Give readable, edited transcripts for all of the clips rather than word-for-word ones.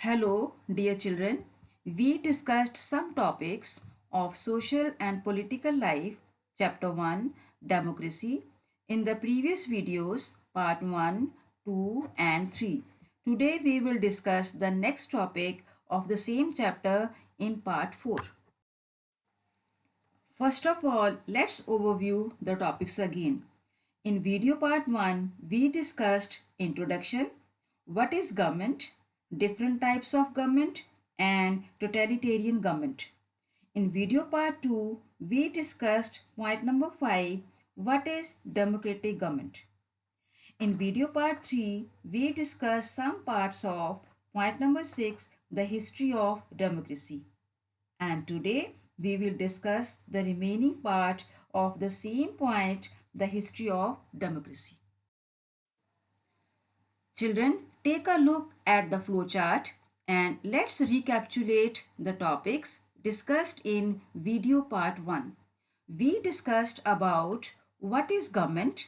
Hello, dear children. We discussed some topics of social and political life, Chapter 1, Democracy, in the previous videos, Part 1, 2, and 3. Today we will discuss the next topic of the same chapter in Part 4. First of all, let's overview the topics again. In video part 1, we discussed introduction, what is government, different types of government, and totalitarian government. In video part 2, we discussed point number 5, what is democratic government. In video part 3, we discussed some parts of point number 6, the history of democracy. And today we will discuss the remaining part of the same point, the history of democracy. Children, take a look at the flowchart and let's recapitulate the topics discussed in video part 1. We discussed about what is government,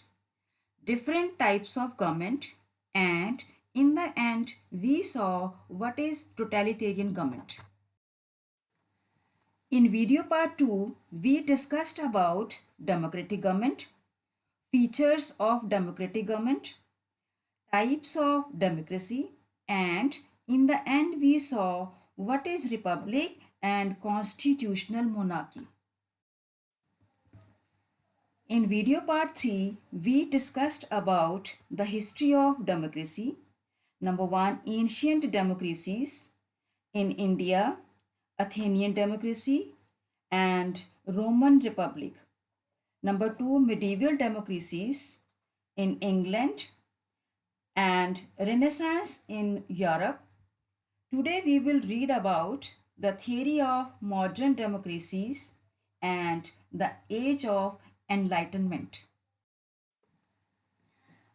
different types of government, and in the end we saw what is totalitarian government. In video part 2, we discussed about democratic government, features of democratic government, types of democracy, and in the end we saw what is republic and constitutional monarchy. In video part 3, we discussed about the history of democracy. Number 1, ancient democracies in India, Athenian democracy, and Roman Republic. Number 2, medieval democracies in England and Renaissance in Europe. Today we will read about the theory of modern democracies and the age of enlightenment.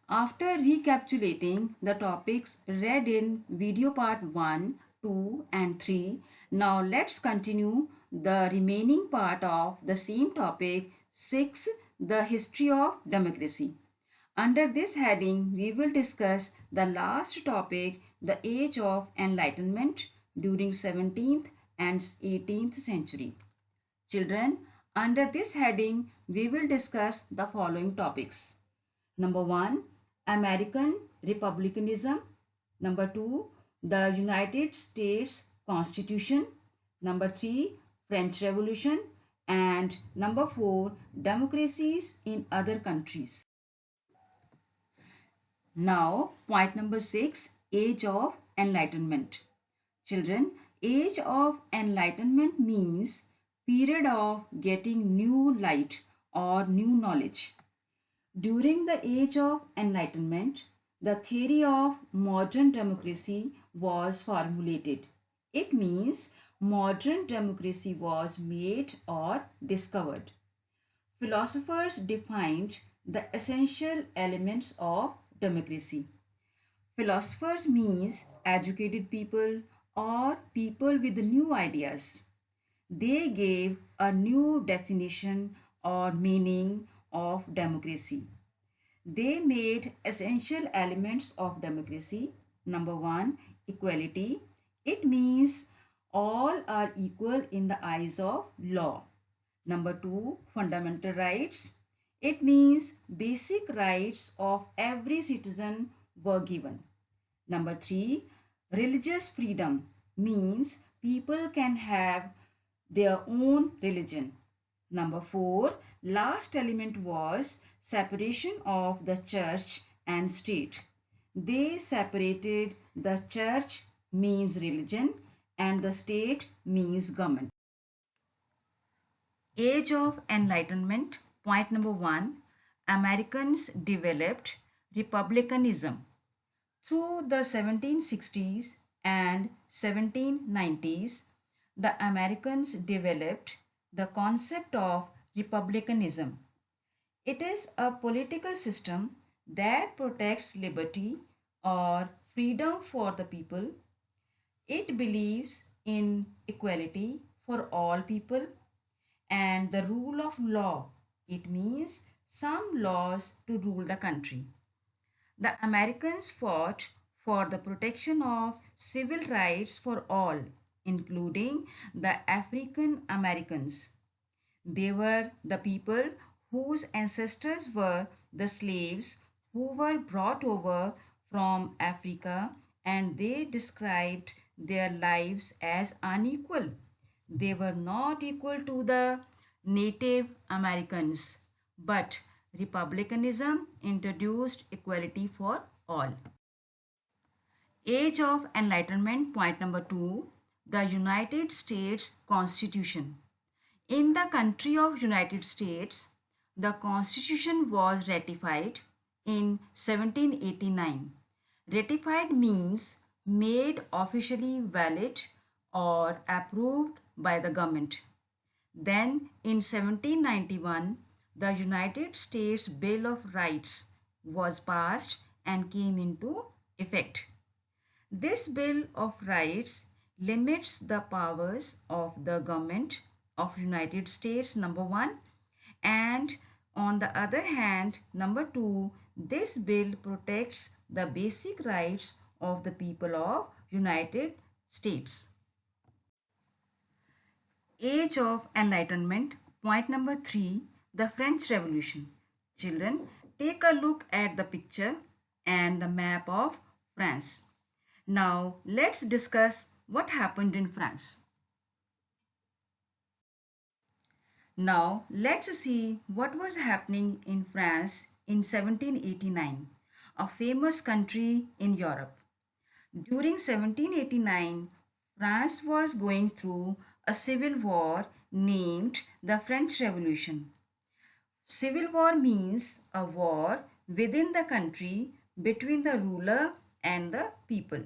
After recapitulating the topics read in video part 1, 2 and 3, now let's continue the remaining part of the same topic 6, the history of democracy. Under this heading, we will discuss the last topic, the age of enlightenment during 17th and 18th century. Children, under this heading, we will discuss the following topics. Number 1, American republicanism. Number 2, the United States Constitution. Number 3, French Revolution. And number 4, democracies in other countries. Now, point number 6, age of enlightenment. Children, age of enlightenment means period of getting new light or new knowledge. During the age of enlightenment, the theory of modern democracy was formulated. It means modern democracy was made or discovered. Philosophers defined the essential elements of democracy. Philosophers means educated people or people with new ideas. They gave a new definition or meaning of democracy. They made essential elements of democracy. Number 1, equality. It means all are equal in the eyes of law. Number 2, fundamental rights. It means basic rights of every citizen were given. Number 3, religious freedom means people can have their own religion. Number 4, last element was separation of the church and state. They separated the church means religion and the state means government. Age of Enlightenment, point number 1, Americans developed republicanism. Through the 1760s and 1790s, the Americans developed the concept of republicanism. It is a political system that protects liberty or freedom for the people. It believes in equality for all people and the rule of law. It means some laws to rule the country. The Americans fought for the protection of civil rights for all, including the African Americans. They were the people whose ancestors were the slaves who were brought over from Africa, and they described their lives as unequal. They were not equal to the Native Americans, but republicanism introduced equality for all. Age of Enlightenment, point number two, the United States Constitution. In the country of United States, the Constitution was ratified in 1789. Ratified means made officially valid or approved by the government. Then in 1791, the United States Bill of Rights was passed and came into effect. This Bill of Rights limits the powers of the government of United States, number one, and on the other hand, number two, this bill protects the basic rights of the people of United States. Age of Enlightenment, point number three, the French Revolution. Children, take a look at the picture and the map of France. Now, let's discuss what happened in France. Now, let's see what was happening in France in 1789, a famous country in Europe. During 1789, France was going through a civil war named the French Revolution. Civil war means a war within the country between the ruler and the people.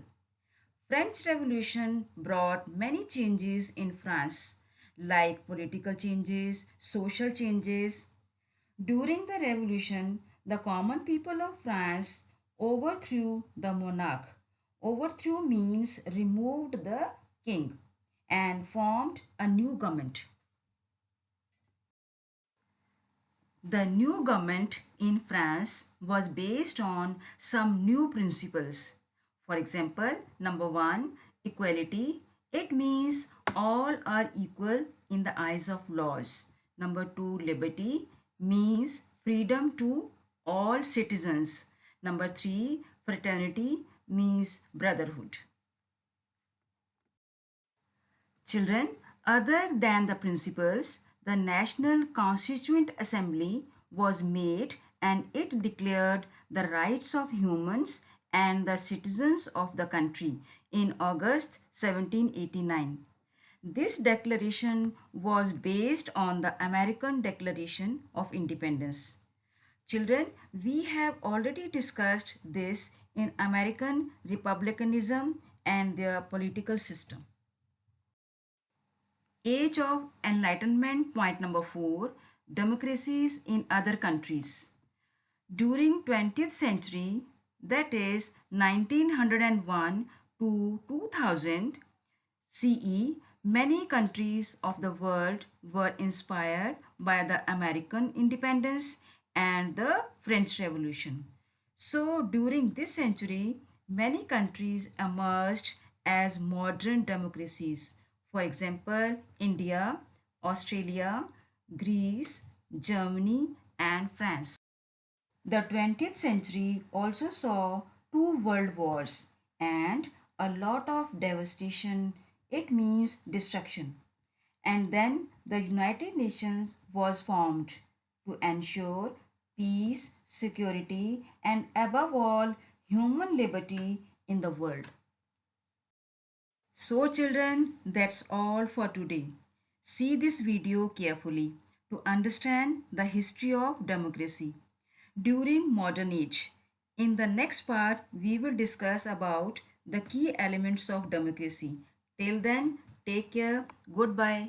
French Revolution brought many changes in France, like political changes, social changes. During the revolution, the common people of France overthrew the monarch. Overthrew means removed the king and formed a new government. The new government in France was based on some new principles. For example, number one, equality. It means all are equal in the eyes of laws. Number two, liberty means freedom to all citizens. Number three, fraternity means brotherhood. Children, other than the principles, the National Constituent Assembly was made and it declared the rights of humans and the citizens of the country in August 1789. This declaration was based on the American Declaration of Independence. Children, we have already discussed this in American republicanism and their political system. Age of Enlightenment, point number four, democracies in other countries. During 20th century, that is 1901 to 2000 CE, many countries of the world were inspired by the American independence and the French Revolution. So during this century, many countries emerged as modern democracies. For example, India, Australia, Greece, Germany, and France. The 20th century also saw two world wars and a lot of devastation. It means destruction. And then the United Nations was formed to ensure peace, security, and above all, human liberty in the world. So, children, that's all for today. See this video carefully to understand the history of democracy during modern age. In the next part, we will discuss about the key elements of democracy. Till then, take care. Goodbye.